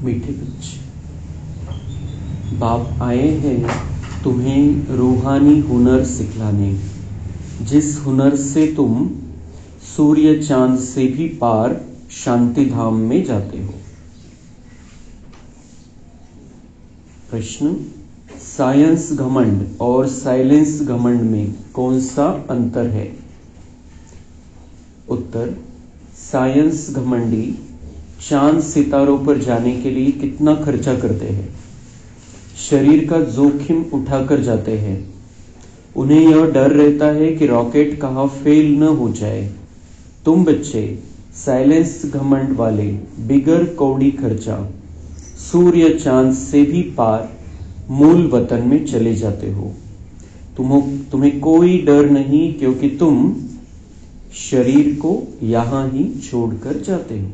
मीठे बच्चे, बाप आए हैं तुम्हें रूहानी हुनर सिखलाने, जिस हुनर से तुम सूर्य चांद से भी पार शांति धाम में जाते हो। प्रश्न, साइंस घमंड और साइलेंस घमंड में कौन सा अंतर है? उत्तर, साइंस घमंडी चांद सितारों पर जाने के लिए कितना खर्चा करते हैं, शरीर का जोखिम उठाकर जाते हैं। उन्हें यह डर रहता है कि रॉकेट कहाँ फेल न हो जाए। तुम बच्चे साइलेंस घमंड वाले बिगर कौड़ी खर्चा सूर्य चांद से भी पार मूल वतन में चले जाते हो। तुम्हें कोई डर नहीं, क्योंकि तुम शरीर को यहां ही छोड़कर जाते हो।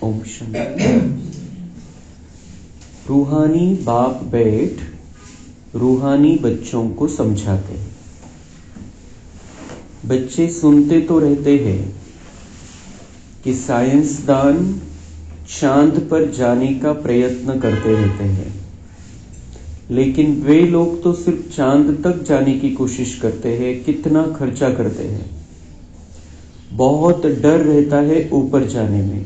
ओम शांति। रूहानी बाप बैठ रूहानी बच्चों को समझाते हैं। बच्चे सुनते तो रहते हैं कि साइंसदान चांद पर जाने का प्रयत्न करते रहते हैं, लेकिन वे लोग तो सिर्फ चांद तक जाने की कोशिश करते हैं। कितना खर्चा करते हैं, बहुत डर रहता है ऊपर जाने में।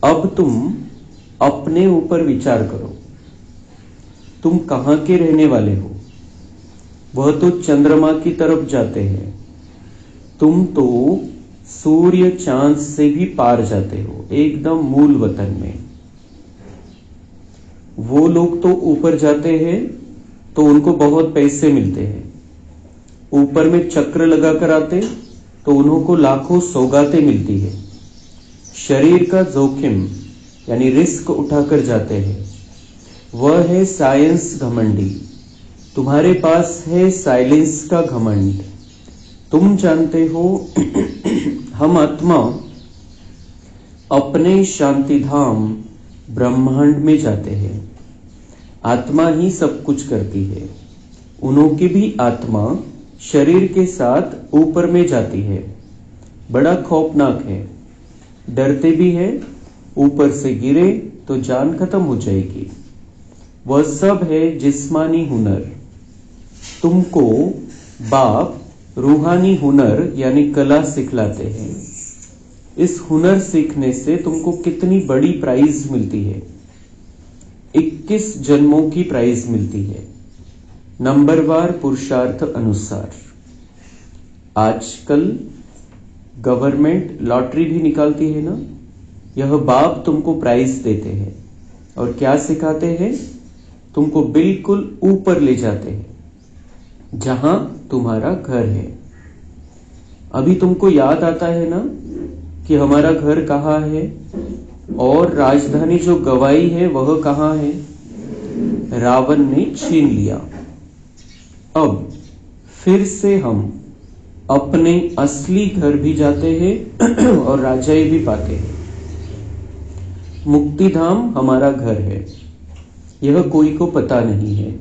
अब तुम अपने ऊपर विचार करो, तुम कहां के रहने वाले हो? वह तो चंद्रमा की तरफ जाते हैं, तुम तो सूर्य चांद से भी पार जाते हो, एकदम मूल वतन में। वो लोग तो ऊपर जाते हैं तो उनको बहुत पैसे मिलते हैं, ऊपर में चक्र लगाकर आते तो उनको लाखों सौगातें मिलती है। शरीर का जोखिम यानी रिस्क उठाकर जाते हैं। वह है साइंस घमंडी। तुम्हारे पास है साइलेंस का घमंड। तुम जानते हो हम आत्मा अपने शांति धाम ब्रह्मांड में जाते हैं। आत्मा ही सब कुछ करती है। उनकी भी आत्मा शरीर के साथ ऊपर में जाती है। बड़ा खौफनाक है, डरते भी है। ऊपर से गिरे तो जान खत्म हो जाएगी। वह सब है जिस्मानी हुनर। तुमको बाप रूहानी हुनर यानी कला सिखलाते हैं। इस हुनर सीखने से तुमको कितनी बड़ी प्राइज मिलती है, 21 जन्मों की प्राइज मिलती है, नंबरवार पुरुषार्थ अनुसार। आजकल गवर्नमेंट लॉटरी भी निकालती है ना, यह बाप तुमको प्राइज देते हैं और क्या सिखाते हैं? तुमको बिल्कुल ऊपर ले जाते हैं, जहां तुम्हारा घर है। अभी तुमको याद आता है ना कि हमारा घर कहाँ है और राजधानी जो गवाई है वह कहाँ है? रावण ने छीन लिया। अब फिर से हम अपने असली घर भी जाते हैं और राजाई भी पाते हैं। मुक्ति धाम हमारा घर है, यह कोई को पता नहीं है।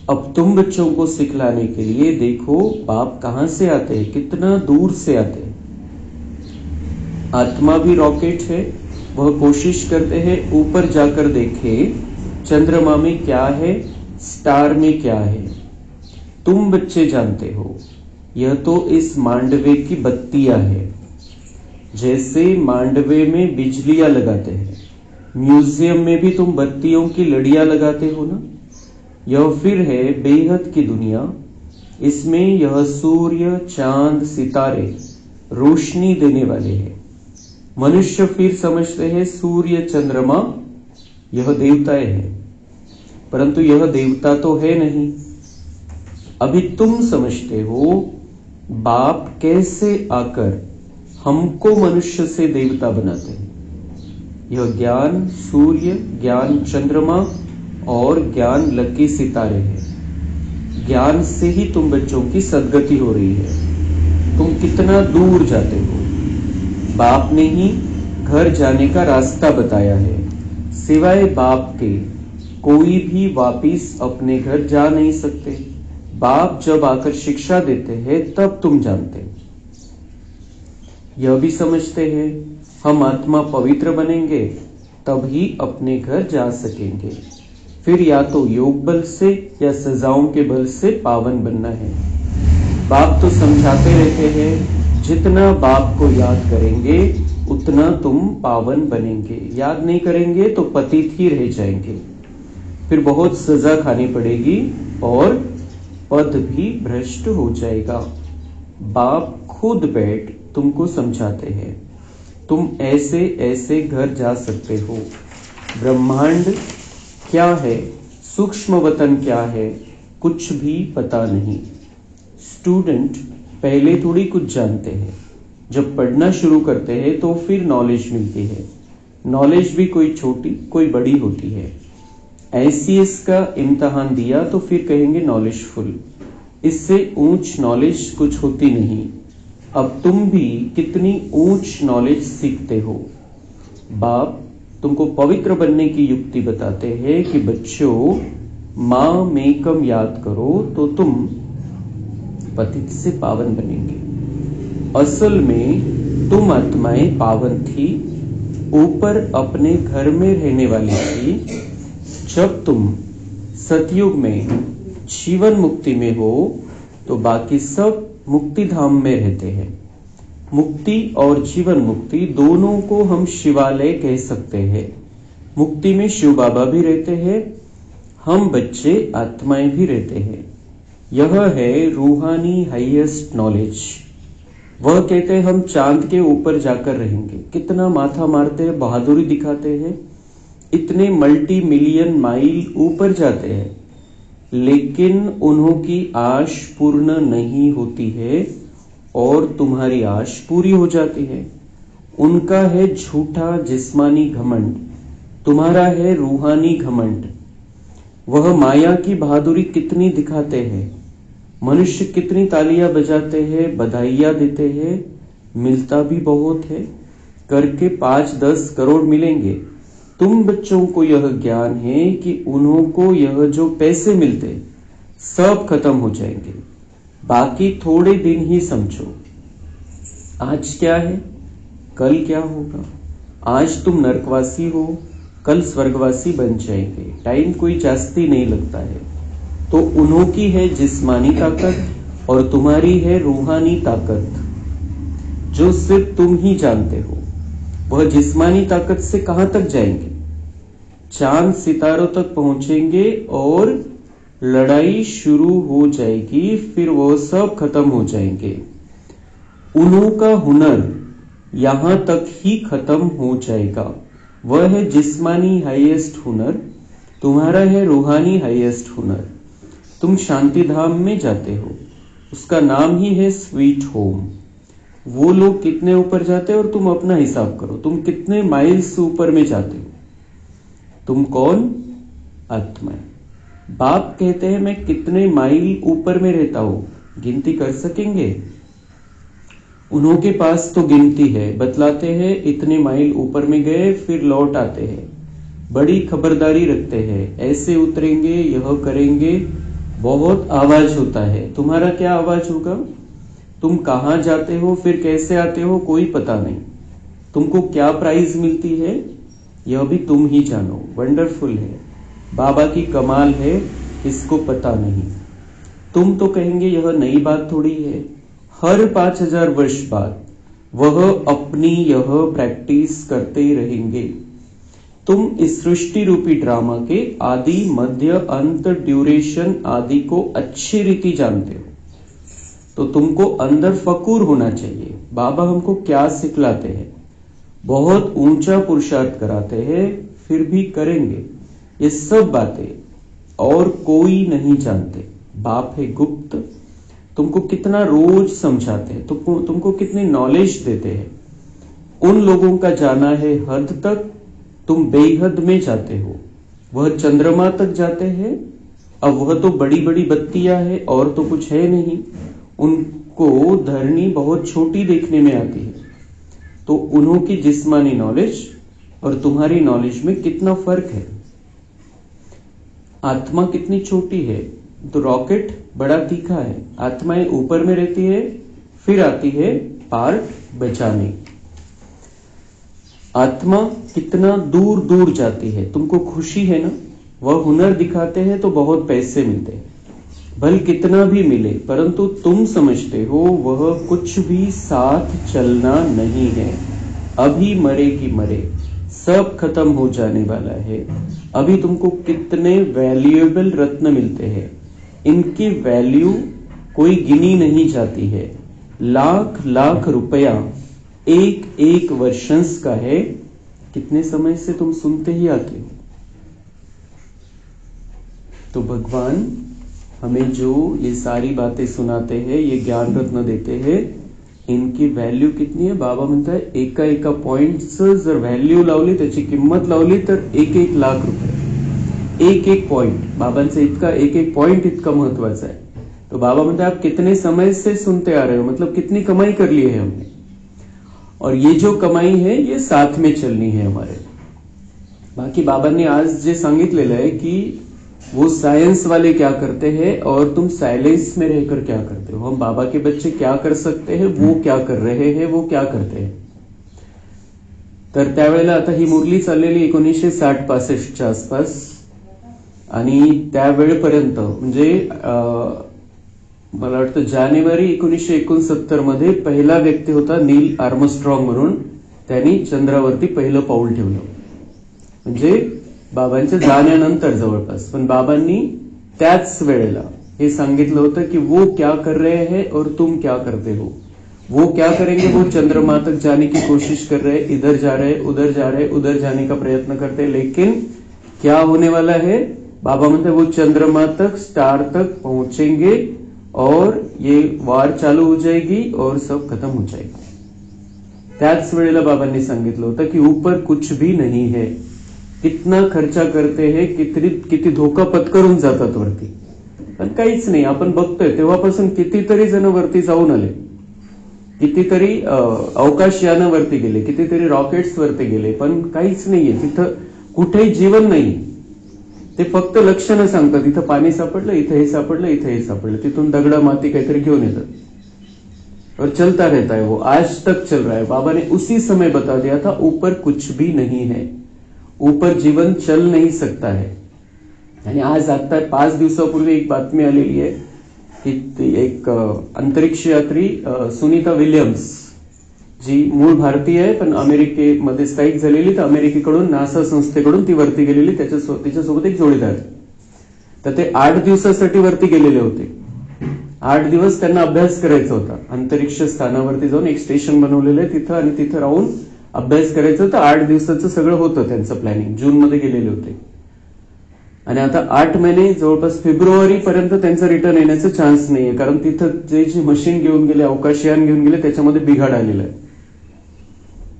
अब तुम बच्चों को सिखलाने के लिए देखो बाप कहां से आते हैं, कितना दूर से आते हैं। आत्मा भी रॉकेट है, वह कोशिश करते हैं ऊपर जाकर देखे चंद्रमा में क्या है, स्टार में क्या है। तुम बच्चे जानते हो यह तो इस मांडवे की बत्तियां है। जैसे मांडवे में बिजलियां लगाते हैं, म्यूजियम में भी तुम बत्तियों की लड़ियां लगाते हो ना। यह फिर है बेहद की दुनिया। इसमें यह सूर्य चांद सितारे रोशनी देने वाले हैं। मनुष्य फिर समझते हैं सूर्य चंद्रमा यह देवताएं हैं, परंतु यह देवता तो है नहीं। अभी तुम समझते हो बाप कैसे आकर हमको मनुष्य से देवता बनाते हैं। यह ज्ञान सूर्य, ज्ञान चंद्रमा और ज्ञान लकी सितारे हैं। ज्ञान से ही तुम बच्चों की सदगति हो रही है। तुम कितना दूर जाते हो, बाप ने ही घर जाने का रास्ता बताया है। सिवाय बाप के कोई भी वापिस अपने घर जा नहीं सकते। बाप जब आकर शिक्षा देते हैं तब तुम जानते। यह भी समझते हैं हम आत्मा पवित्र बनेंगे तभी अपने घर जा सकेंगे। फिर या तो योग बल से या सजाओं के बल से पावन बनना है। बाप तो समझाते रहते हैं जितना बाप को याद करेंगे उतना तुम पावन बनेंगे, याद नहीं करेंगे तो पतित ही रह जाएंगे, फिर बहुत सजा खानी पड़ेगी और पद भी भ्रष्ट हो जाएगा। बाप खुद बैठ तुमको समझाते हैं तुम ऐसे ऐसे घर जा सकते हो। ब्रह्मांड क्या है, सूक्ष्म वतन क्या है, कुछ भी पता नहीं। स्टूडेंट पहले थोड़ी कुछ जानते हैं, जब पढ़ना शुरू करते हैं तो फिर नॉलेज मिलती है। नॉलेज भी कोई छोटी कोई बड़ी होती है। ICS का इम्तहान दिया तो फिर कहेंगे नॉलेजफुल, इससे ऊंच नॉलेज कुछ होती नहीं। अब तुम भी कितनी ऊंच नॉलेज सीखते हो। बाप तुमको पवित्र बनने की युक्ति बताते हैं कि बच्चों मां मेकम याद करो तो तुम पतित से पावन बनेंगे। असल में तुम आत्माएं पावन थी, ऊपर अपने घर में रहने वाली थी। जब तुम सतयुग में जीवन मुक्ति में हो तो बाकी सब मुक्ति धाम में रहते हैं। मुक्ति और जीवन मुक्ति दोनों को हम शिवालय कह सकते हैं। मुक्ति में शिव बाबा भी रहते हैं, हम बच्चे आत्माएं भी रहते हैं। यह है रूहानी हाईएस्ट नॉलेज। वह कहते हैं हम चांद के ऊपर जाकर रहेंगे। कितना माथा मारते हैं, बहादुरी दिखाते हैं, इतने मल्टी मिलियन माइल ऊपर जाते हैं, लेकिन उन्हों की आश पूर्ण नहीं होती है और तुम्हारी आश पूरी हो जाती है। उनका है झूठा जिस्मानी घमंड, तुम्हारा है रूहानी घमंड। वह माया की बहादुरी कितनी दिखाते हैं, मनुष्य कितनी तालियां बजाते हैं, बधाइयां देते हैं, मिलता भी बहुत है, करके 5-10 करोड़ मिलेंगे। तुम बच्चों को यह ज्ञान है कि उन्हों को यह जो पैसे मिलते सब खत्म हो जाएंगे, बाकी थोड़े दिन ही समझो। आज क्या है, कल क्या होगा। आज तुम नरकवासी हो, कल स्वर्गवासी बन जाएंगे। टाइम कोई जास्ती नहीं लगता है। तो उन्हों की है जिस्मानी ताकत और तुम्हारी है रूहानी ताकत, जो सिर्फ तुम ही जानते हो। वह जिस्मानी ताकत से कहां तक जाएंगे, चांद सितारों तक पहुंचेंगे और लड़ाई शुरू हो जाएगी, फिर वो सब खत्म हो जाएंगे। उन्हों का हुनर यहां तक ही खत्म हो जाएगा। वह है जिस्मानी हाईएस्ट हुनर, तुम्हारा है रूहानी हाईएस्ट हुनर। तुम शांति धाम में जाते हो, उसका नाम ही है स्वीट होम। वो लोग कितने ऊपर जाते हैं और तुम अपना हिसाब करो, तुम कितने माइल्स ऊपर में जाते हो। तुम कौन, आत्मा। बाप कहते हैं मैं कितने माइल ऊपर में रहता हूं, गिनती कर सकेंगे। उन्हों के पास तो गिनती है, बतलाते हैं इतने माइल ऊपर में गए, फिर लौट आते हैं। बड़ी खबरदारी रखते हैं, ऐसे उतरेंगे, यह करेंगे। बहुत आवाज होता है। तुम्हारा क्या आवाज होगा, तुम कहां जाते हो, फिर कैसे आते हो, कोई पता नहीं। तुमको क्या प्राइज मिलती है, यह भी तुम ही जानो। वंडरफुल है, बाबा की कमाल है, इसको पता नहीं। तुम तो कहेंगे यह नई बात थोड़ी है। हर 5000 वर्ष बाद वह अपनी यह प्रैक्टिस करते रहेंगे। तुम इस सृष्टि रूपी ड्रामा के आदि मध्य अंत ड्यूरेशन आदि को अच्छी रीति जानते हो, तो तुमको अंदर फकूर होना चाहिए। बाबा हमको क्या सिखलाते हैं, बहुत ऊंचा पुरुषार्थ कराते हैं, फिर भी करेंगे ये सब बातें और कोई नहीं जानते। बाप है गुप्त, तुमको कितना रोज समझाते हैं, तुमको कितनी नॉलेज देते हैं। उन लोगों का जाना है हद तक, तुम बेहद में जाते हो। वह चंद्रमा तक जाते हैं, अब वह तो बड़ी बड़ी बत्तियां है और तो कुछ है नहीं। उनको धरनी बहुत छोटी देखने में आती है। तो उन्हों की जिस्मानी नॉलेज और तुम्हारी नॉलेज में कितना फर्क है। आत्मा कितनी छोटी है, तो रॉकेट बड़ा तीखा है। आत्माएं ऊपर में रहती है, फिर आती है पार्ट बचाने। आत्मा कितना दूर दूर जाती है, तुमको खुशी है ना, वह हुनर दिखाते हैं तो बहुत पैसे मिलते हैं, भले कितना भी मिले, परंतु तुम समझते हो वह कुछ भी साथ चलना नहीं है। अभी मरे कि मरे, सब खत्म हो जाने वाला है। अभी तुमको कितने वैल्यूएबल रत्न मिलते हैं, इनकी वैल्यू कोई गिनी नहीं जाती है। लाख लाख रुपया एक एक वर्षंस का है। कितने समय से तुम सुनते ही आते हो। तो भगवान हमें जो ये सारी बातें सुनाते हैं, ये ज्ञान रत्न देते हैं, इनकी व्हॅल्यू कितनी आहे? बाबा म्हणतात एका एका पॉइंटचं जर व्हॅल्यू लावली, त्याची किंमत लावली तर 1-1 लाख रुपये। एक एक पॉइंट, बाबांचा इतका एक एक पॉइंट इतका महत्वाचा है। तो बाबा म्हणते आप कितने समय से सुनते आ रहे हो, मतलब कितनी कमाई कर ली है हमने, और ये जो कमाई है ये साथ में चलनी है हमारे। बाकी बाबांनी आज जे सांगितलेलं आहे की वो साइंस वाले क्या करते हैं और तुम साइलेंस में रहकर क्या करते हो। हम बाबा के बच्चे क्या कर सकते हैं, वो क्या कर रहे हैं, वो क्या करते हैं। तर त्यावेळेला आता ही मुरली चाललेली 1960-65च्या आसपास, आणि त्यावेळेपर्यंत म्हणजे मला वाटतं जानेवारी 1969 मध्ये पहिला व्यक्ती होता नील आर्मस्ट्रॉंग म्हणून, त्यांनी चंद्रावरती पहिलं पाऊल ठेवलं, म्हणजे बाबांच्या जाण्यानंतर जवळपास। पण बाबांनी त्याच वेळेला हे सांगितलं होतं की वो क्या कर रहे हैं और तुम क्या करते हो। वो क्या करेंगे, वो चंद्रमा तक जाने की कोशिश कर रहे, इधर जा रहे, उधर जा रहे, उधर जाने का प्रयत्न करते, लेकिन क्या होने वाला है, बाबा म्हणते वो चंद्रमा तक, स्टार तक पहुंचेंगे और ये वार चालू हो जाएगी और सब खत्म हो जाएगा। त्याच वेळेला बाबांनी सांगितलं होतं की ऊपर कुछ भी नहीं है, कितना खर्चा करते हैं, किती धोका पत्करून जातात वरती, पण काहीच नाही। आपण बघतोय तेव्हापासून कितीतरी जण वरती जाऊन आले, कितीतरी अवकाशयानावरती गेले, कितीतरी रॉकेट्स वरती गेले, पण काहीच नाहीये तिथं, कुठेही जीवन नाही। ते फक्त लक्षणं सांगतात, इथं पाणी सापडलं, इथं हे सापडलं, इथं हे सापडलं, तिथून दगड माती काहीतरी घेऊन येतात और चलता रहता है। वो आज तक चल रहा है। बाबा ने उसी समय बता दिया था ऊपर कुछ भी नहीं है, ऊपर जीवन चल नहीं सकता है। आणि आज आता 5 दिवसापूर्वी एक बातमी आलेली आहे की एक अंतरिक्ष यात्री सुनीता विल्यम्स, जी मूळ भारतीय आहे पण अमेरिकेमध्ये स्थायिक झालेली, तर अमेरिकेकडून नासा संस्थेकडून ती वरती गेलेली, तिच्यासोबत एक जोडीदार। तर ते 8 दिवसासाठी वरती गेलेले होते। 8 दिवस त्यांना अभ्यास करायचा होता। अंतरिक्ष स्थानावरती जाऊन एक स्टेशन बनवलेलं आहे तिथं, आणि तिथं राहून अभ्यास करायचं होतं। 8 दिवसाचं सगळं होतं त्यांचं प्लॅनिंग। जून मध्ये गेलेले होते आणि आता 8 महिने जवळपास फेब्रुवारी पर्यंत त्यांचं रिटर्न येण्याचं चान्स नाहीये, कारण तिथं जे मशीन घेऊन गेले, अवकाशयान घेऊन गेले, त्याच्यामध्ये बिघाड आलेला आहे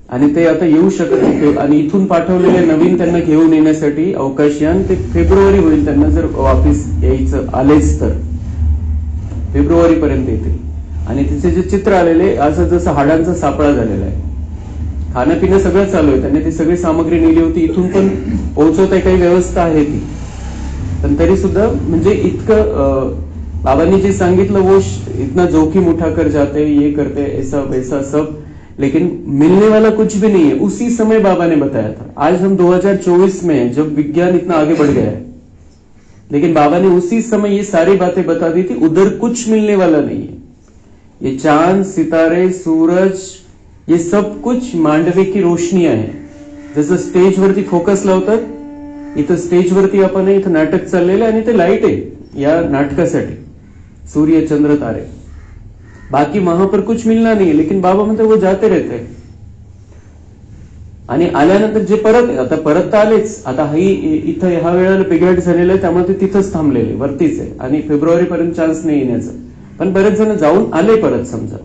आणि ते आता येऊ शकत नाही। आणि इथून पाठवलेले नवीन त्यांना घेऊन येण्यासाठी अवकाशयान, ते फेब्रुवारी होईल त्यांना जर वापस यायचं आलेच तर, फेब्रुवारी पर्यंत येतील। आणि तिचे जे चित्र आलेले असं जसं हाडांचा सापळा झालेला आहे। खाणं पिणं सगळं चालू आहे, त्यांनी ती सगळी सामग्री नेली होती, इथून पण पोहोचवता काही व्यवस्था आहे ती, पण तरी सुद्धा म्हणजे इतकं बाबांनी जे सांगितलं वो इतना जोखिम उठाकर जाते, ये करते, ऐसा वैसा सब, लेकिन मिलने वाला कुछ भी नहीं है। उसी समय बाबा ने बताया था। आज हम 2024 में हैं, जब विज्ञान इतना आगे बढ़ गया है, लेकिन बाबा ने उसी समय ये सारी बातें बता दी थी, उधर कुछ मिलने वाला नहीं है। ये चांद, सितारे, सूरज, ये सब कुछ मांडवे की रोशनियां हैं। जसं स्टेजवरती फोकस लावतात, इथं स्टेजवरती आपण इथं नाटक चाललेलं आहे आणि ते लाईट आहे या नाटकासाठी, सूर्य, चंद्र, तारे, बाकी वहां पर कुछ मिलना नहीं है। लेकिन बाबा म्हणते वो जाते रहते हैं। आणि आल्यानंतर जे परत, आता परत तर आलेच, आता ही इथं ह्या वेळेला बिघाड झालेलं आहे, त्यामुळे ते तिथंच थांबलेले, वरतीच आहे, आणि फेब्रुवारी पर्यंत चान्स नाही येण्याचं, पण बरेच जण जाऊन आले परत समजा।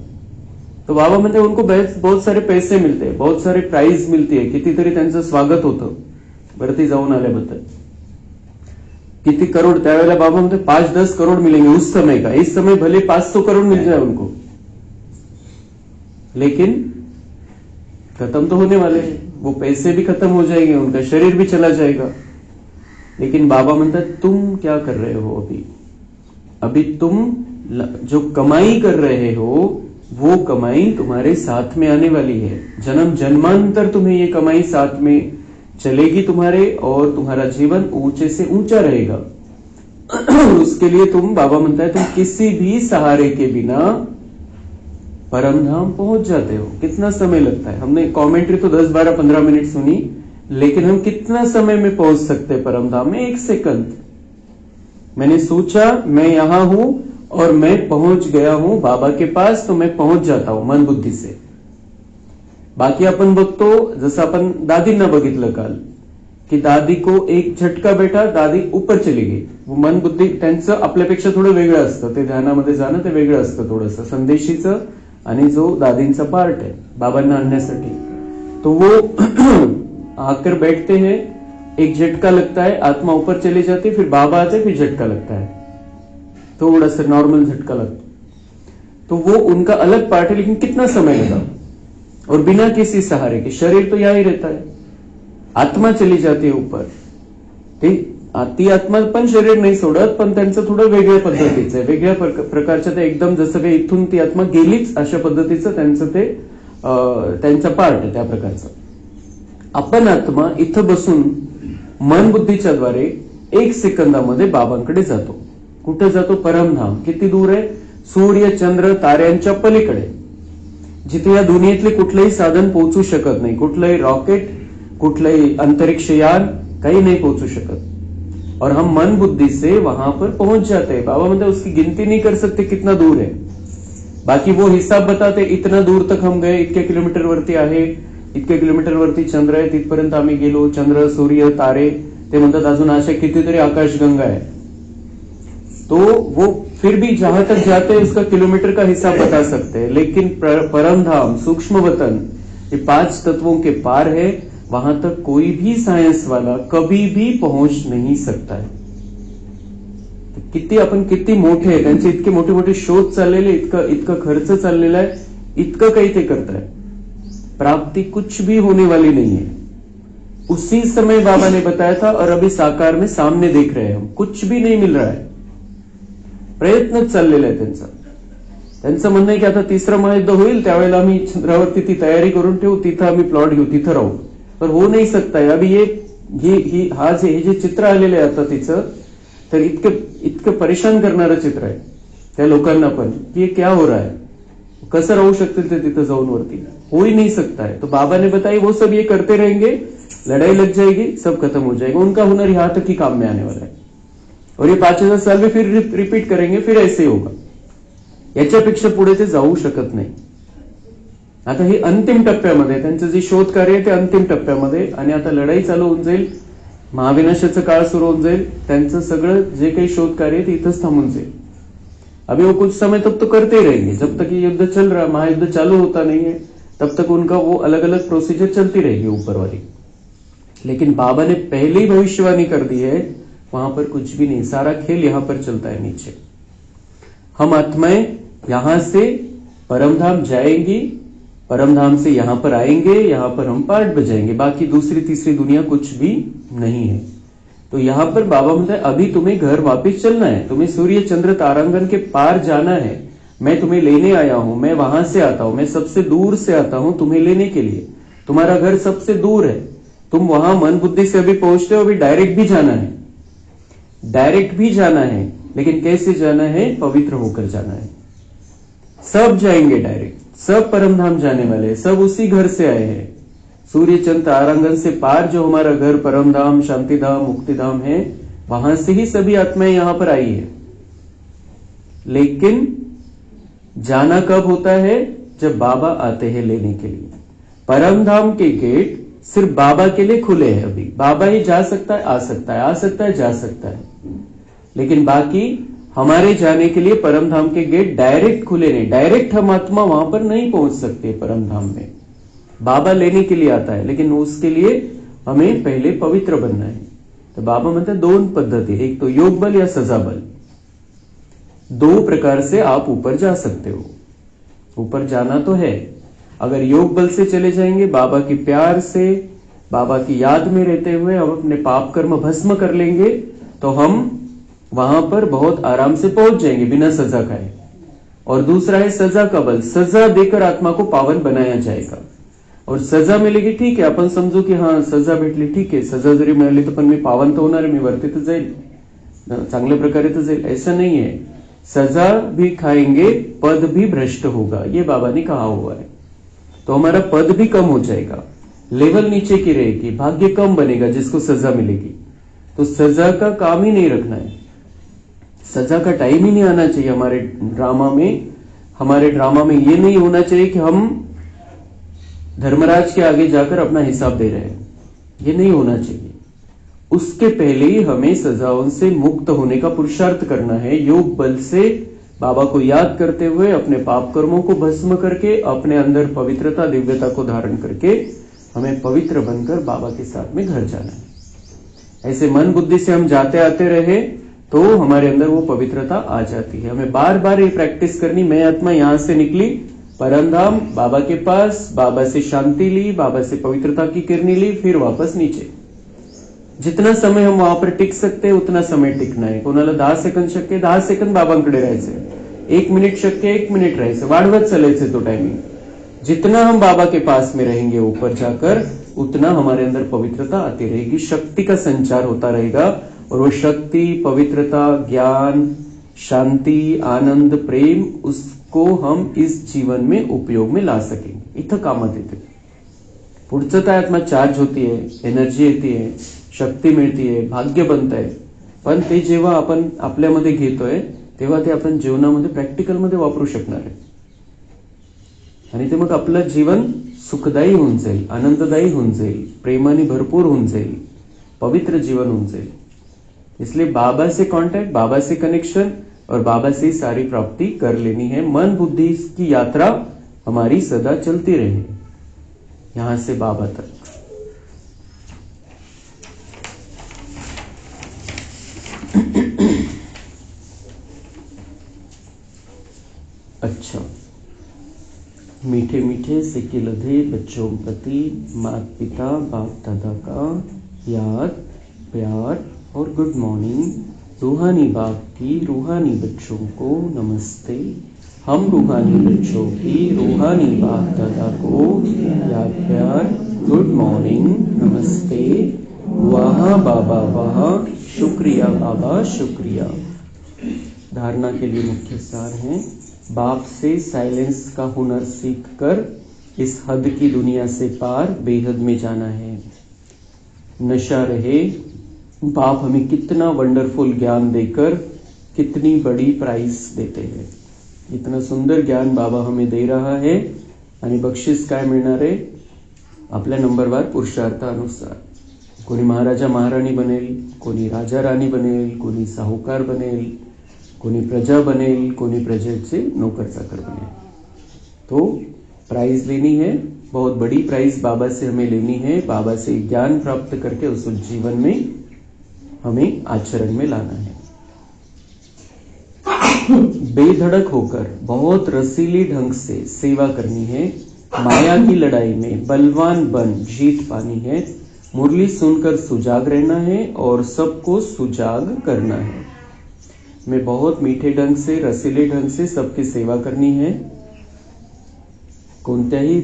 तो बाबा म्हणते उनको बहुत सारे पैसे मिलते, बहुत सारे प्राइज मिलती है, कितीतरी त्यांचं स्वागत होतं वरती जाऊन आल्याबद्दल, किती करोड़। त्यावेळेला बाबा म्हणते 5-10 करोड़ मिलेंगे उस समय का, इस समय भले 500 करोड़ मिल जाए उनको, लेकिन खत्म तो होने वाले हैं, वो पैसे भी खत्म हो जाएंगे, उनका शरीर भी चला जाएगा। लेकिन बाबा म्हणतात तुम क्या कर रहे हो अभी, अभी तुम जो कमाई कर रहे हो, वो कमाई तुम्हारे साथ में आने वाली है। जन्म जन्मांतर तुम्हें ये कमाई साथ में चलेगी तुम्हारे, और तुम्हारा जीवन ऊंचे से ऊंचा रहेगा। उसके लिए तुम, बाबा म्हणता है, तुम किसी भी सहारे के बिना परम धाम पहुंच जाते हो। कितना समय लगता है? हमने कमेंट्री तो 10, 12, 15 मिनट सुनी, लेकिन हम कितना समय में पहुंच सकते हैं परम धाम में? 1 सेकंड। मैंने सोचा मैं यहां हूं और मैं पहुंच गया हूं बाबा के पास, तो मैं पहुंच जाता हूं मन बुद्धी से। बाकी आपण बघतो, जसं आपण दादींना बघितलं काल, की दादी को एक झटका बैठा, दादी ऊपर चली गई। वो मन बुद्धी त्यांचं आपल्यापेक्षा थोडं वेगळं असतं, ते ध्यानामध्ये जाणं ते वेगळं असतं थोडंसं, संदेशीचं आणि जो दादींचा पार्ट है बाबांना आणण्यासाठी। तो वो आकर बैठते हैं, एक झटका लगता है, आत्मा ऊपर चली जाती, फिर बाबा आते, फिर झटका लगता है, थोड़ा सा नॉर्मल झटका लगता। तो वो उनका अलग पार्ट है, लेकिन कितना समय लगा, और बिना किसी सहारे के। शरीर तो यही रहता है, आत्मा चली जाती है ऊपर। ठीक, ती आत्मा पण शरीर नाही सोडत, पण त्यांचं थोडं वेगळ्या पद्धतीचं आहे, वेगळ्या प्रकारच्या, ते एकदम जसं काही इथून ती आत्मा गेलीच अशा पद्धतीचं त्यांचं ते त्यांचा पार्ट आहे त्या प्रकारचा। आपण आत्मा इथं बसून मन बुद्धीच्या द्वारे 1 सेकंदामध्ये बाबांकडे जातो। कुठे जातो? परमधाम। किती दूर आहे? सूर्य, चंद्र, ताऱ्यांच्या पलीकडे, जिथे या दुनियेतले कुठलंही साधन पोहोचू शकत नाही, कुठलंही रॉकेट, कुठलंही अंतरिक्ष यान, काही नहीं पोहोचू शकत। और हम मन बुद्धि से वहां पर पहुंच जाते हैं। बाबा मतलब उसकी गिनती नहीं कर सकते कितना दूर है, बाकी वो हिसाब बताते, इतना दूर तक हम गए, इतके किलोमीटर वरती आहे, इतके किलोमीटर वरती चंद्र आहे, तिथपर्यंत आम्ही गेलो। चंद्र, सूर्य, तारे, ते म्हणतात अजून अशा कितीतरी आकाशगंगा है। तो वो फिर भी जहां तक जाते हैं उसका किलोमीटर का हिसाब बता सकते हैं, लेकिन परमधाम, सूक्ष्म वतन, ये 5 तत्वों के पार है, वहां तक कोई भी सायन्स वाला कभी भी पहुंच नहीं सकता है। किती आपण किती मोठे आहे, त्यांचे इतके मोठे मोठे शोध चाललेले, इतका खर्च चाललेला आहे, इतकं काही ते करताय, प्राप्ति कुछ भी होने वाली नहीं है। उसी समय बाबा ने बताया था, और अभी साकार में सामने देख रहे हैं हम, कुछ भी नहीं मिल रहा है, प्रयत्नच चाललेला आहे त्यांचा। त्यांचं म्हणणं आहे की आता 3रं महायुद्ध होईल त्यावेळेला आम्ही चंद्रावरती ती तयारी करून ठेवू, तिथं आम्ही प्लॉट घेऊ, तिथं राहू, पर हो नहीं सकता है अभी। ये हे जे चित्र आलेलं आहे आता तिचं, तर इतकं परेशान करणारं चित्र आहे त्या लोकांना पण, की ये क्या हो रहा है, कसं राहू शकतील ते तिथं जाऊन वरती? हो ही नहीं सकता है। तो बाबा ने बताया वो सब ये करते रहेंगे, लड़ाई लग जाएगी, सब खत्म हो जाएगा, उनका हुनर यहां तक ही काम में आने वाला है, और ये 5000 साल में फिर रिपीट करेंगे, फिर ऐसे होगा, याच्यापेक्षा पुढे ते जाऊ शकत नाही। आता हे अंतिम टप्प्यामध्ये त्यांचं जे शोध कार्य आहे ते अंतिम टप्प्यामध्ये, आणि आता लढाई चालू होऊन जाईल, महाविनाशाचा काळ सुरू होऊन जाईल, त्यांचं सगळं जे काही शोध कार्य आहे ते इथंच थांबून जाईल। अभी वो कुछ समय तक तो करते ही रहेंगे, जब तक ये युद्ध चल रहा, महायुद्ध चालू होता नहीं है, तब तक उनका वो अलग अलग प्रोसीजर चलती रहेगी ऊपर वाली। लेकिन बाबा ने पहले ही भविष्यवाणी कर दी है, वहां पर कुछ भी नहीं, सारा खेल यहां पर चलता है नीचे। हम आत्माएं यहां से परमधाम जाएंगी, परमधाम से यहां पर आएंगे, यहां पर हम पार्ट बजाएंगे, बाकी दूसरी तीसरी दुनिया कुछ भी नहीं है। तो यहां पर बाबा बोलता है अभी तुम्हें घर वापस चलना है, तुम्हें सूर्य चंद्र तारांगन के पार जाना है, मैं तुम्हें लेने आया हूं, मैं वहां से आता हूं, मैं सबसे दूर से आता हूं तुम्हें लेने के लिए। तुम्हारा घर सबसे दूर है, तुम वहां मन बुद्धि से अभी पहुंचते हो, अभी डायरेक्ट भी जाना है, डायरेक्ट भी जाना है, लेकिन कैसे जाना है? पवित्र होकर जाना है। सब जाएंगे डायरेक्ट, सब परमधाम जाने वाले, सब उसी घर से आए हैं, सूर्य चंद्र तारांगन से पार जो हमारा घर परमधाम, शांतिधाम, मुक्तिधाम है, वहां से ही सभी आत्माएं यहां पर आई है। लेकिन जाना कब होता है? जब बाबा आते हैं लेने के लिए। परमधाम के गेट सिर्फ बाबा के लिए खुले हैं अभी, बाबा ही जा सकता है, आ सकता है, आ सकता है, जा सकता है, लेकिन बाकी हमारे जाने के लिए परमधाम के गेट डायरेक्ट खुले नहीं, डायरेक्ट हम आत्मा वहां पर नहीं पहुंच सकते परमधाम में। बाबा लेने के लिए आता है, लेकिन उसके लिए हमें पहले पवित्र बनना है। तो बाबा म्हणते 2 पद्धति, एक तो योग बल या सजा बल, 2 प्रकार से आप ऊपर जा सकते हो। ऊपर जाना तो है, अगर योग बल से चले जाएंगे, बाबा की प्यार से, बाबा की याद में रहते हुए हम अपने पाप कर्म भस्म कर लेंगे, तो हम वहां पर बहुत आराम से पहुंच जाएंगे बिना सजा खाए। और दूसरा है सजा का बल, सजा देकर आत्मा को पावन बनाया जाएगा। और सजा मिलेगी, ठीक है, आपण समजू की हा सजा भेटली, ठीक आहे, सजा जरी मिळाली तर पण मी पावन तर होणार आहे, मी वरती तर जाईल, चांगल्या प्रकारे तो जाईल, ऐसा नहीं है। सजा भी खाएंगे, पद भी भ्रष्ट होगा, ये बाबा ने कहा हुआ है। तो हमारा पद भी कम हो जाएगा, लेवल नीचे की रहेगी, भाग्य कम बनेगा जिसको सजा मिलेगी। तो सजा का काम ही नहीं रखना है, सजा का टाइम ही नहीं आना चाहिए हमारे ड्रामा में। हमारे ड्रामा में ये नहीं होना चाहिए कि हम धर्मराज के आगे जाकर अपना हिसाब दे रहे हैं, ये नहीं होना चाहिए। उसके पहले ही हमें सजाओं से मुक्त होने का पुरुषार्थ करना है, योग बल से बाबा को याद करते हुए, अपने पाप कर्मों को भस्म करके, अपने अंदर पवित्रता दिव्यता को धारण करके हमें पवित्र बनकर बाबा के साथ में घर जाना है। ऐसे मन बुद्धि से हम जाते आते रहे तो हमारे अंदर वो पवित्रता आ जाती है। हमें बार बार ये प्रैक्टिस करनी, मैं आत्मा यहां से निकली परमधाम बाबा के पास, बाबा से शांति ली, बाबा से पवित्रता की किरणी ली, फिर वापस नीचे। जितना समय हम वहां पर टिक सकते हैं उतना समय टिकना है। कोणाला 10 सेकंद शक्य 10 सेकंद बाबांकडे राहायचं, 1 मिनिट शक्य 1 मिनिट राहायचं, वाढवत चालायचं तो टाइमिंग। जितना हम बाबा के पास में रहेंगे ऊपर जाकर, उतना हमारे अंदर पवित्रता आती रहेगी, शक्ति का संचार होता रहेगा। और वो शक्ति, पवित्रता, ज्ञान, शांति, आनंद, प्रेम, उसको हम इस जीवन में उपयोग में ला सकेंगे, इथं कामात येते। पुढचं काय आत्मा चार्ज होती है, एनर्जी येते है, शक्ती मिळती आहे, भाग्य बनतंय, पण ते जेव्हा आपण आपल्यामध्ये घेतोय तेव्हा ते आपण जीवनामध्ये प्रॅक्टिकल मध्ये वापरू शकणार आहे, आणि ते मग आपलं जीवन सुखदायी होऊन जाईल, आनंददायी होऊन जाईल, प्रेमाने भरपूर होऊन जाईल, पवित्र जीवन होऊन जाईल। इसलिए बाबा से कांटेक्ट, बाबा से कनेक्शन और बाबा से सारी प्राप्ति कर लेनी है। मन बुद्धि की यात्रा हमारी सदा चलती रहे, यहां से बाबा तक। अच्छा, मीठे मीठे सिक्के लधे बच्चों प्रति माता पिता बाप दादा का याद, प्यार और गुड मॉर्निंग। रूहानी बाप की रूहानी बच्चों को नमस्ते। हम रूहानी बच्चों की रूहानी बाप दादा को याद, प्यार, गुड मॉर्निंग, नमस्ते। वहाँ बाबा वहाँ, शुक्रिया बाबा शुक्रिया। धारणा के लिए मुख्य सार है, बाप से साइलेंस का हुनर सीखकर इस हद की दुनिया से पार बेहद में जाना है। नशा रहे, बाप हमें कितना वंडरफुल ज्ञान देकर कितनी बड़ी प्राइस देते हैं। इतना सुंदर ज्ञान बाबा हमें दे रहा है, आणि बक्षीस काय मिळणार आहे, आपल्या नंबरवार पुरुषार्थानुसार। कोणी महाराजा महाराणी बनेल, कोणी राजा राणी बनेल, कोणी साहुकार बनेल, कोणी प्रजा बनेल, कोणी प्रजेचे नौकर चाकर बनेल। तो प्राइज लेनी है, बहुत बड़ी प्राइज बाबा से हमें लेनी है। बाबा से ज्ञान प्राप्त करके उस जीवन में हमें आचरण में लाना है। बेधड़क होकर बहुत रसीली ढंग से सेवा करनी है। माया की लड़ाई में बलवान बन जीत पानी है। मुरली सुनकर सुजाग रहना है और सबको सुजाग करना है। मैं बहुत मीठे ढंग से, रसीले ढंग से सबकी सेवा करनी है। कोणत्याही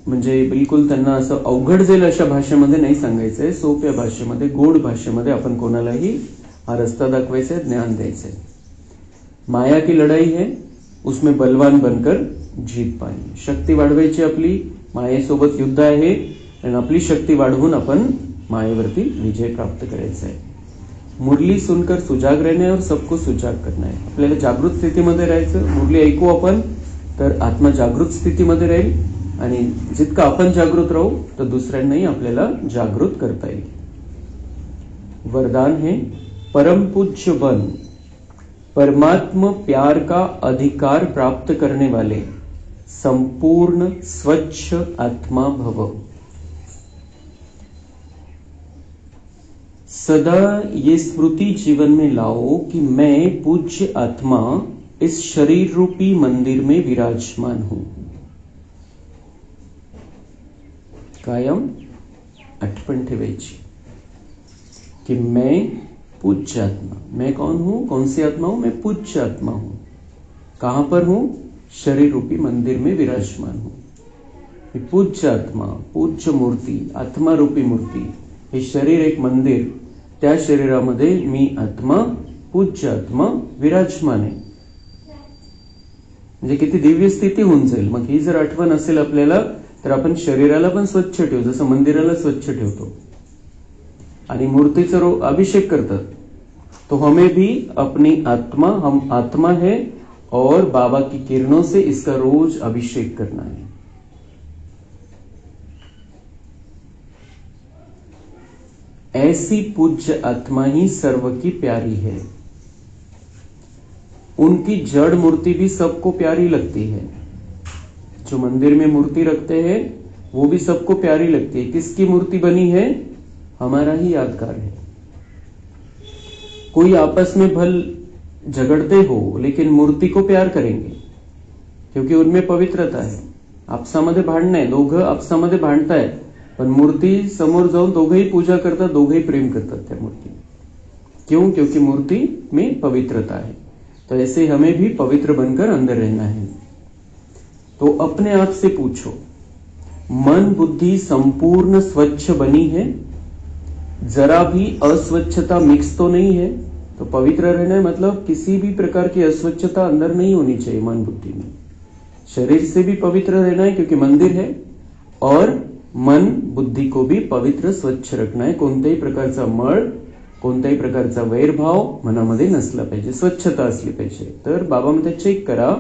म्हणजे बिलकुल त्यांना असं अवघड जाईल अशा भाषेमध्ये नाही सांगायचंय, सोप्या भाषेमध्ये, गोड भाषेमध्ये आपण कोणालाही हा रस्ता दाखवायचा है, ज्ञान द्यायचंय। माया की लढाई है, उसमें बलवान बनकर जीत पाहिजे। शक्ती वाढवायची आपली, मायेसोबत युद्ध आहे आणि आपली शक्ती वाढवून आपण मायेवरती विजय प्राप्त करायचा आहे। मुरली सुनकर सुजाग रहना और सबको सुजाग करना है। आपल्याला जागृत स्थितीमध्ये राहायचं। मुरली ऐकू आपण तर आत्मा जागृत स्थितीमध्ये राहील, आणि जितकं आपण जागृत राहू तर दुसऱ्यांनाही आपल्याला जागृत करता येईल। वरदान है, परम पूज्य बन, परमात्मा प्यार का अधिकार प्राप्त करने वाले संपूर्ण स्वच्छ आत्मा भव। सदा ये स्मृति जीवन में लाओ कि मैं पूज्य आत्मा इस शरीर रूपी मंदिर में विराजमान हूं। कायम आठवण ठेवायची कि मैं पूज्य आत्मा। मैं कौन हूं, कौन सी आत्मा हूं, मैं पूज्य आत्मा हूं। कहां पर हूं? शरीर रूपी मंदिर में विराजमान हूं। ही पूज्य आत्मा, पूज्य मूर्ती, आत्मा रूपी मूर्ती, हे शरीर एक मंदिर, त्या शरीरामध्ये मी आत्मा, पूज्य आत्मा विराजमान आहे. म्हणजे किती दिव्य स्थिती होऊन जाईल. मग ही जर आठवण असेल आपल्याला तर आपण शरीराला पण स्वच्छ ठेवू, जसं मंदिराला स्वच्छ ठेवतो. आणि मूर्तीचा अभिषेक करतात, तो हमें भी अपनी आत्मा, हम आत्मा है और बाबा की किरणों से इसका रोज अभिषेक करना है. ऐसी पूज्य आत्मा ही सर्व की प्यारी है. उनकी जड़ मूर्ति भी सबको प्यारी लगती है. जो मंदिर में मूर्ति रखते हैं वो भी सबको प्यारी लगती है. किसकी मूर्ति बनी है? हमारा ही यादगार है. कोई आपस में भल झगड़ते हो लेकिन मूर्ति को प्यार करेंगे क्योंकि उनमें पवित्रता है. आपसामध्ये भांडणं आहे, दोघं आपसामध्ये भांडतायत, पण मूर्ती समोर जाऊन दोघंही पूजा करतात, दोघंही प्रेम करतात त्या मूर्ति. क्यों? क्योंकि मूर्ति में पवित्रता है. तो ऐसे हमें भी पवित्र बनकर अंदर रहना है. तो अपने आप से पूछो, मन बुद्धि संपूर्ण स्वच्छ बनी है? जरा भी अस्वच्छता मिक्स तो नहीं है? तो पवित्र रहना है मतलब किसी भी प्रकार की अस्वच्छता अंदर नहीं होनी चाहिए मन बुद्धि में. शरीर से भी पवित्र रहना है क्योंकि मंदिर है, और मन बुद्धि को भी पवित्र स्वच्छ रखना है. कोणत्याही प्रकारचा मळ, कोणत्याही प्रकारचा वैरभाव मनामध्ये नसला पाहिजे, स्वच्छता असली पाहिजे. तर बाबा म्हणते चेक करा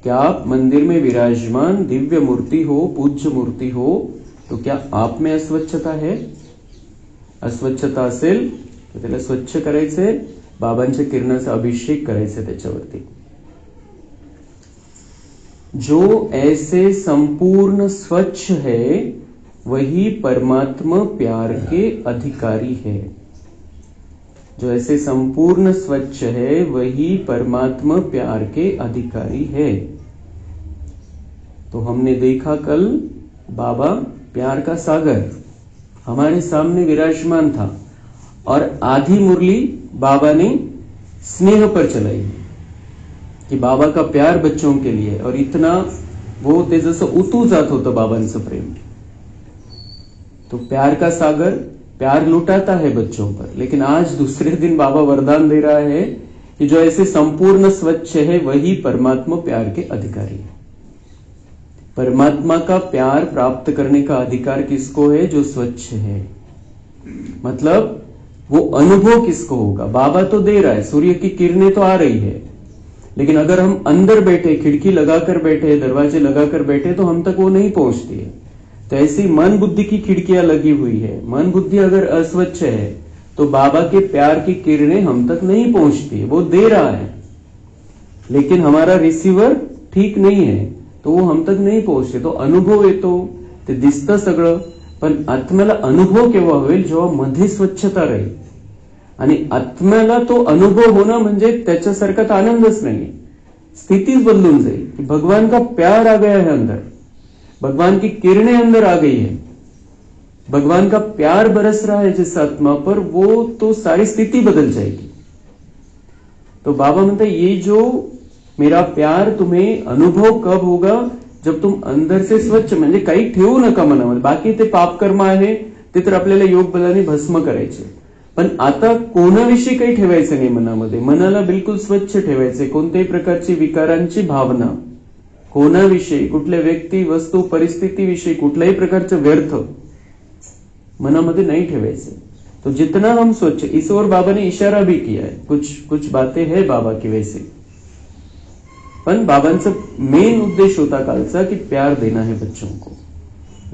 क्या आप मंदिर में विराजमान दिव्य मूर्ति हो, पूज्य मूर्ति हो, तो क्या आप में अस्वच्छता है? अस्वच्छता असेल तर त्याला स्वच्छ करायचे, बाबांच्या किरणाचा अभिषेक करायचे त्याच्यावरती. जो ऐसे संपूर्ण स्वच्छ है वही परमात्मा प्यार के अधिकारी है. जो ऐसे संपूर्ण स्वच्छ है वही परमात्मा प्यार के अधिकारी है. तो हमने देखा कल बाबा प्यार का सागर हमारे सामने विराजमान था, और आधी मुरली बाबा ने स्नेह पर चलाई कि बाबा का प्यार बच्चों के लिए, और इतना वो ते जसं उतू जात होतं बाबांचं प्रेम. तो प्यार का सागर प्यार लुटाता है बच्चों पर. लेकिन आज दूसरे दिन बाबा वरदान दे रहा है कि जो ऐसे संपूर्ण स्वच्छ है वही परमात्मा प्यार के अधिकारी है. परमात्मा का प्यार प्राप्त करने का अधिकार किसको है? जो स्वच्छ है. मतलब वो अनुभव किसको होगा? बाबा तो दे रहा है, सूर्य की किरणें तो आ रही है, लेकिन अगर हम अंदर बैठे, खिड़की लगाकर बैठे, दरवाजे लगाकर बैठे, तो हम तक वो नहीं पहुंचती है. तो ऐसी मन बुद्धि की खिड़कियां लगी हुई है. मन बुद्धि अगर अस्वच्छ है तो बाबा के प्यार की किरणें हम तक नहीं पहुंचती है. वो दे रहा है लेकिन हमारा रिसीवर ठीक नहीं है, तो वो हम तक नहीं पोहोचते. तो अनुभव येतो, ते दिसतं सगळं, पण आत्म्याला अनुभव केव्हा होईल? जेव्हा मध्ये स्वच्छता राहील. आणि आत्म्याला तो अनुभव होणं म्हणजे त्याच्यासारखा तर आनंदच नाही, स्थितीच बदलून जाईल कि भगवान का प्यार आ गया है अंदर, भगवान की किरणें अंदर आ गई है, भगवान का प्यार बरस रहा है जिस आत्मा पर, वो तो सारी स्थिति बदल जाएगी. तो बाबा म्हणते ये जो मेरा प्यार तुम्हें अनुभव कब होगा? जब तुम अंदर से स्वच्छ, म्हणजे काही ठेवू नका मनामध्ये. बाकी ते पापकर्म आहे ते तर आपल्याला योग बलाने भस्म करायचे, पण आता कोणाविषयी काही ठेवायचं नाही मनामध्ये. मनाला बिलकुल स्वच्छ ठेवायचे. कोणत्याही प्रकारची विकारांची भावना, कोणाविषयी, कुठल्या व्यक्ती, वस्तू, परिस्थितीविषयी कुठल्याही प्रकारचं व्यर्थ मनामध्ये नहीं ठेवायचे. तो जितना हम स्वच्छ, इस ओर बाबा ने इशारा भी किया है, कुछ बातें है बाबा की वैसे, पण बाबांचा मेन उद्देश होता कालचा कि प्यार देना है बच्चों को,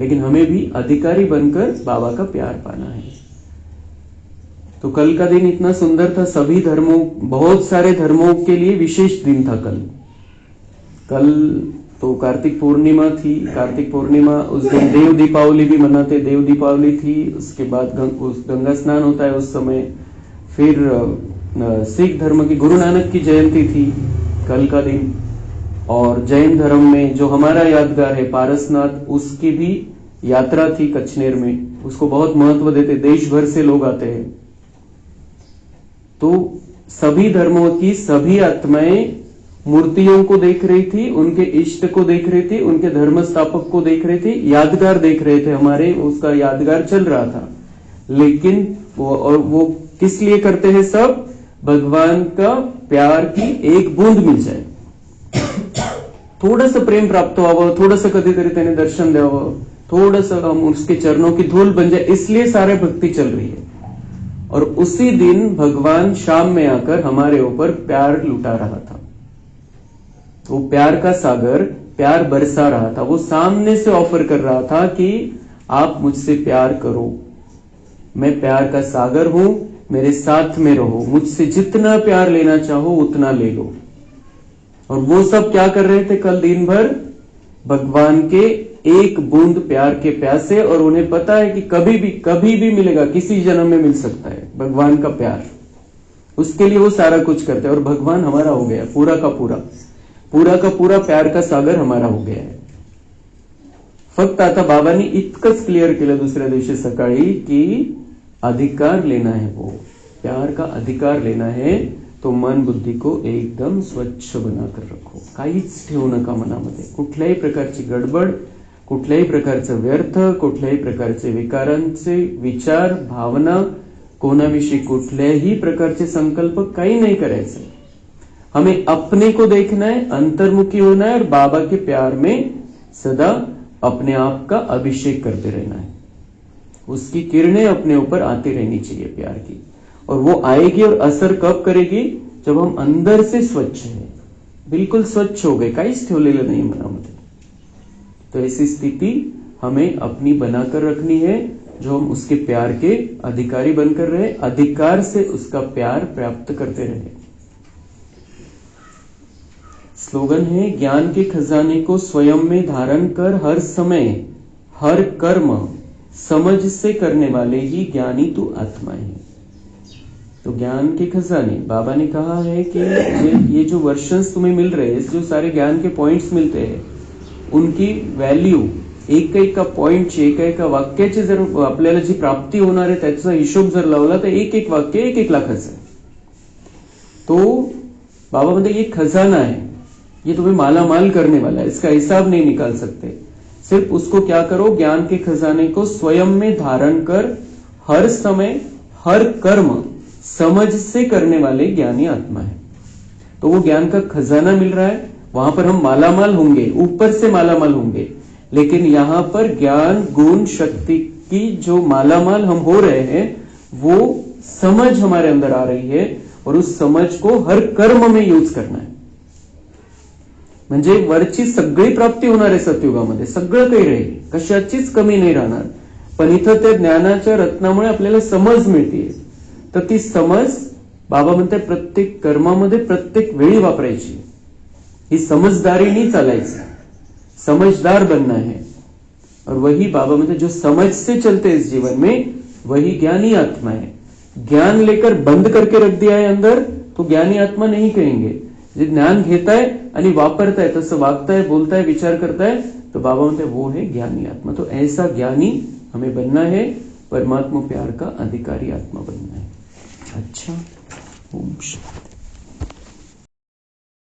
लेकिन हमें भी अधिकारी बनकर बाबा का प्यार पाना है. तो कल का दिन इतना सुंदर था. सभी धर्मों, बहुत सारे धर्मों के लिए विशेष दिन था कल तो कार्तिक पूर्णिमा थी. कार्तिक पूर्णिमा उस दिन देव दीपावली भी मनाते, देव दीपावली थी. उसके बाद गंगा स्नान होता है उस समय. फिर सिख धर्म की गुरु नानक की जयंती थी कल का दिन. और जैन धर्म में जो हमारा यादगार है पारसनाथ, उसकी भी यात्रा थी कचनेर में. उसको बहुत महत्व देते, देश भर से लोग आते हैं. तो सभी धर्मों की सभी आत्माएं मूर्तियों को देख रही थी, उनके इष्ट को देख रही थी, उनके धर्म स्थापक को देख रही थी, यादगार देख रहे थे, हमारे उसका यादगार चल रहा था। लेकिन वो किस लिए करते हैं सब? भगवान का प्यार की एक बूंद मिल जाए, थोडंसं प्रेम प्राप्त व्हावं, थोडंसं कधीतरी त्याने दर्शन द्यावं, थोडंसं हम उसके चरणों की धूल बन जाए, इसलिए सारे भक्ति चल रही है। और उसी दिन भगवान शाम में आकर हमारे ऊपर प्यार लुटा रहा था। वो प्यार का सागर प्यार बरसा रहा था। वो सामने से ऑफर कर रहा था कि आप मुझसे प्यार करो, मैं प्यार का सागर हूं, मेरे साथ में रहो, मुझसे जितना प्यार लेना चाहो उतना ले लो। और वो सब क्या कर रहे थे कल दिन भर? भगवान के एक बूंद प्यार के प्यासे, और उन्हें पता है कि कभी भी मिलेगा, किसी जन्म में मिल सकता है भगवान का प्यार। उसके लिए वो सारा कुछ करते हैं। और भगवान हमारा हो गया, पूरा का पूरा प्यार का सागर हमारा हो गया है। फक्त आता बाबांनी इतकंच क्लिअर केलं दुसऱ्या दिवशी सकाळी की अधिकार लेना है, वो प्यार का अधिकार लेना है, तो मन बुद्धी को एकदम स्वच्छ बनाकर रखो, काहीच ठेवू नका मनामध्ये, कुठल्याही प्रकारची गडबड, कुठल्याही प्रकारचं व्यर्थ, कुठल्याही प्रकारचे विकारांचे विचार, भावना, कोणाविषयी कुठल्याही प्रकारचे संकल्प काही नाही करायचे। हमें अपने को देखना है, अंतर्मुखी होना है, और बाबा के प्यार में सदा अपने आप का अभिषेक करते रहना है। उसकी किरणें अपने ऊपर आती रहनी चाहिए प्यार की, और वो आएगी और असर कब करेगी? जब हम अंदर से स्वच्छ हैं, बिल्कुल स्वच्छ हो गए, काहीच ठेवलेलं नाही मनामध्ये। तो ऐसी स्थिति हमें अपनी बनाकर रखनी है, जो हम उसके प्यार के अधिकारी बनकर रहे, अधिकार से उसका प्यार प्राप्त करते रहे। स्लोगन है, ज्ञान के खजाने को स्वयं में धारण कर हर समय हर कर्म समझ से करने वाले ही ज्ञानी तू आत्मा है। तो ज्ञान के खजाने, बाबा ने कहा है कि ये जो वर्षन्स तुम्हें मिल रहे हैं, जो सारे ज्ञान के पॉइंट्स मिलते हैं, उनकी व्हॅल्यू, एक का पॉइंटची, एका वाक्याची जर आपल्याला जी प्राप्ती होणार आहे त्याचा हिशोब जर लावला तर एक वाक्य 1 लाखाचं आहे। तो बाबा म्हणते ये खजाना है, ये तुम्हें मालामाल करने वाला है, इसका हिसाब नहीं निकाल सकते। सिर्फ उसको क्या करो? ज्ञान के खजाने को स्वयं में धारण कर हर समय हर कर्म समझ से करने वाले ज्ञानी आत्मा है। तो वो ज्ञान का खजाना मिल रहा है, वहां पर हम मालामाल होंगे, ऊपर से मालामाल होंगे, लेकिन यहां पर ज्ञान गुण शक्ति की जो मालामाल हम हो रहे हैं, वो समझ हमारे अंदर आ रही है, और उस समझ को हर कर्म में यूज करना है। म्हणजे वरची सगळी प्राप्ती होणार आहे सतयुगामध्ये, सगळं काही राहील, कशाचीच कमी नाही राहणार। पण इथं त्या ज्ञानाच्या रत्नामुळे आपल्याला समज मिळते, तर ती समज बाबा म्हणते प्रत्येक कर्मामध्ये प्रत्येक वेळी वापरायची। ही समझदारीने चालायचं, समझदार बनना है। और वही बाबा म्हणते जो समझ से चलते इस जीवन में, वही ज्ञानी आत्मा है। ज्ञान लेकर बंद करके रख दिया है अंदर, तो ज्ञानी आत्मा नहीं कहेंगे। जो ज्ञान घेता है आणि वापरता है, तसं वागता है, बोलता है, विचार करता है, तो बाबा म्हणते वो है ज्ञानी आत्मा। तो ऐसा ज्ञानी हमें बनना है, परमात्मा प्यार का अधिकारी आत्मा बनना है। अच्छा, ओम शांति।